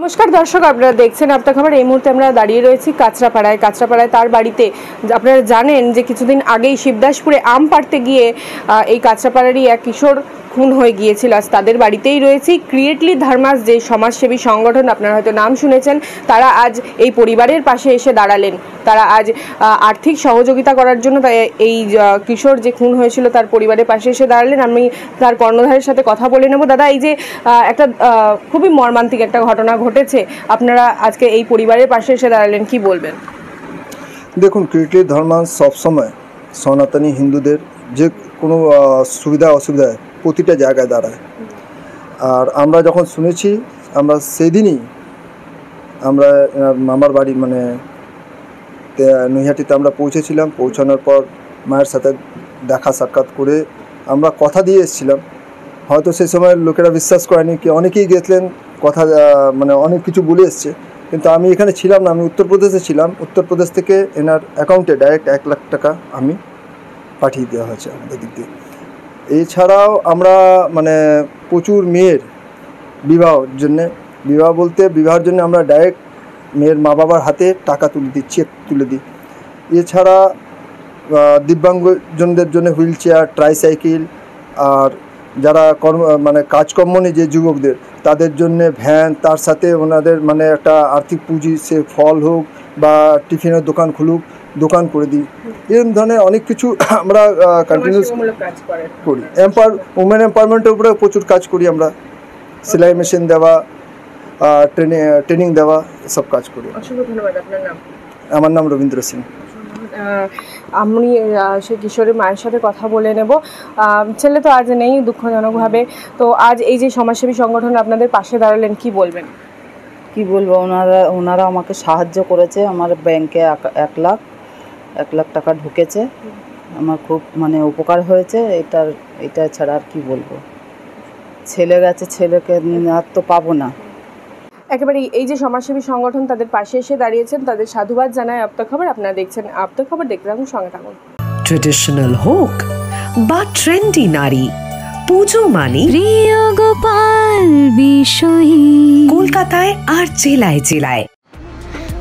নমস্কার দর্শক, আপনারা দেখছেন আপতা খবর। এই মুহূর্তে আমরা দাঁড়িয়ে রয়েছি কাঁচরাপাড়ায়। তার বাড়িতে আপনারা জানেন যে কিছুদিন আগেই শিবদাসপুরে আম পাড়তে গিয়ে এই কাঁচরাপাড়ারই এক কিশোর খুন হয়ে গিয়েছিল। আজ তাদের বাড়িতেই রয়েছি। ক্রিয়েটলি ধর্মাস যে সমাজসেবী সংগঠন, আপনারা হয়তো নাম শুনেছেন, তারা আজ এই পরিবারের পাশে এসে দাঁড়ালেন। তারা আজ আর্থিক সহযোগিতা করার জন্য এই কিশোর যে খুন হয়েছিল তার পরিবারের পাশে এসে দাঁড়ালেন। আমি তার কর্ণধারের সাথে কথা বলে নেব। দাদা, এই যে একটা খুবই মর্মান্তিক একটা ঘটনা ঘটেছে, আপনারা আজকে এই পরিবারের পাশে এসে দাঁড়ালেন, কি বলবেন? দেখুন, ক্রিয়েটলি ধর্মাস সবসময় সনাতনী হিন্দুদের যে কোনো সুবিধা অসুবিধায় প্রতিটা জায়গায় দাঁড়ায়। আর আমরা যখন শুনেছি, আমরা সেই দিনই আমরা মামার বাড়ি মানে নৈহাটিতে আমরা পৌঁছেছিলাম। পৌঁছানোর পর মায়ের সাথে দেখা সাক্ষাৎ করে আমরা কথা দিয়ে এসেছিলাম। হয়তো সেই সময় লোকেরা বিশ্বাস করেনি, কি অনেকেই গেছিলেন, কথা মানে অনেক কিছু বলে এসছে, কিন্তু আমি এখানে ছিলাম না, আমি উত্তরপ্রদেশে ছিলাম। উত্তরপ্রদেশ থেকে এনার অ্যাকাউন্টে ডাইরেক্ট 1 লাখ টাকা আমি পাঠিয়ে দেওয়া হয়েছে আমাদের দিক দিয়ে। এছাড়াও আমরা মানে প্রচুর মেয়ের বিবাহের জন্য আমরা ডাইরেক্ট মেয়ের মা বাবার হাতে টাকা তুলে দিই, চেক তুলে দিই। এছাড়া দিব্যাঙ্গজনদের জন্য হুইল চেয়ার, ট্রাইসাইকেল, আর যারা কাজকর্ম নেই যে যুবকদের, তাদের জন্যে ভ্যান, তার সাথে ওনাদের মানে একটা আর্থিক পুঁজি, সে ফল হোক বা টিফিনের দোকান খুলুক, দোকান করে দিই। এরকম ধরনের অনেক কিছু আমরা কন্টিনিউস করি। উমেন এম্পাওয়ারমেন্টের উপরে প্রচুর কাজ করি আমরা। সেলাই মেশিন দেওয়া, ট্রেনিং দেওয়া, এসব কাজ করি। ধন্যবাদ। আপনার নাম? আমার নাম রবীন্দ্র সিং। আমি সে কিশোরের মায়ের সাথে কথা বলে নেব। ছেলে তো আজ নেই দুঃখজনকভাবে। তো আজ এই যে সমাজসেবী সংগঠন আপনাদের পাশে দাঁড়ালেন, কি বলবেন? কি বলবো, ওনারা আমাকে সাহায্য করেছে। আমার ব্যাংকে 1 লাখ টাকা ঢুকেছে। আমার খুব উপকার হয়েছে। এটা ছাড়া আর কি বলবো। ছেলে গেছে, ছেলেকে আর তো পাবো না। একেবারে এই যে সমাজসেবী সংগঠন তাদের পাশে এসে দাঁড়িয়েছেন, তাদের সাধুবাদ জানায় আপতা খবর। আপনারা দেখছেন আপতা খবর, দেখতে থাকুন, সঙ্গে থাকুন। ট্রেডিশনাল হোক বা ট্রেন্ডি নারী, পুজো মানে প্রিয় গোপাল বিষয়ী। কলকাতায় আর জেলায় জেলায়।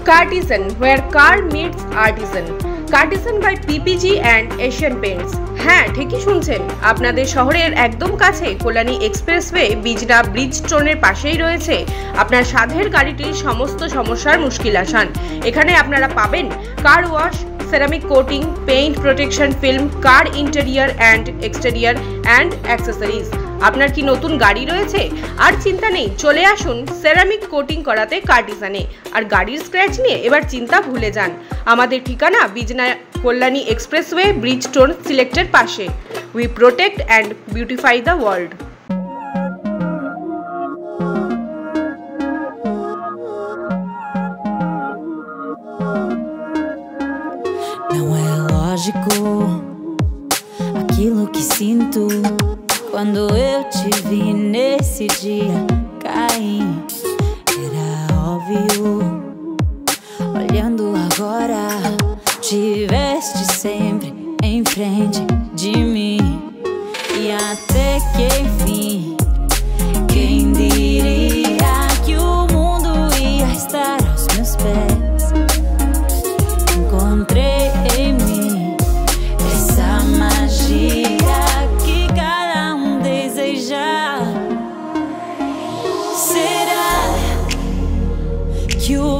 Cartesian, where car meets artisan. Cartesian by PPG and Asian Paints. হ্যাঁ, ঠিকই শুনছেন। আপনাদের শহরের একদম কাছে কল্যাণী এক্সপ্রেসওয়ে বিজনা ব্রিজস্টোনের পাশেই রয়েছে আপনার সাধের গাড়িটির সমস্ত সমস্যার মুশকিল আসান। এখানে আপনারা পাবেন car wash, ceramic coating, paint protection film, car interior and exterior and accessories. আপনার কি নতুন গাড়ি রয়েছে? আর চিন্তা নেই, চলে আসুন সেরামিক কোটিং করাতে কার্টিসানে। আর গাড়ির স্ক্র্যাচ নিয়ে এবার চিন্তা ভুলে যান। আমাদের ঠিকানা বিজনা কল্যাণী এক্সপ্রেসওয়ে ব্রিজস্টোন সিলেক্টের পাশে। We protect and beautify the world. Não é lógico aquilo que sinto quando eu te vi nesse dia cair. Era óbvio, olhando agora, tiveste sempre em frente de mim. E até que enfim, quem diria que o mundo ia estar aos meus pés. Encontrei em mim essa magia que cada deseja. Será que o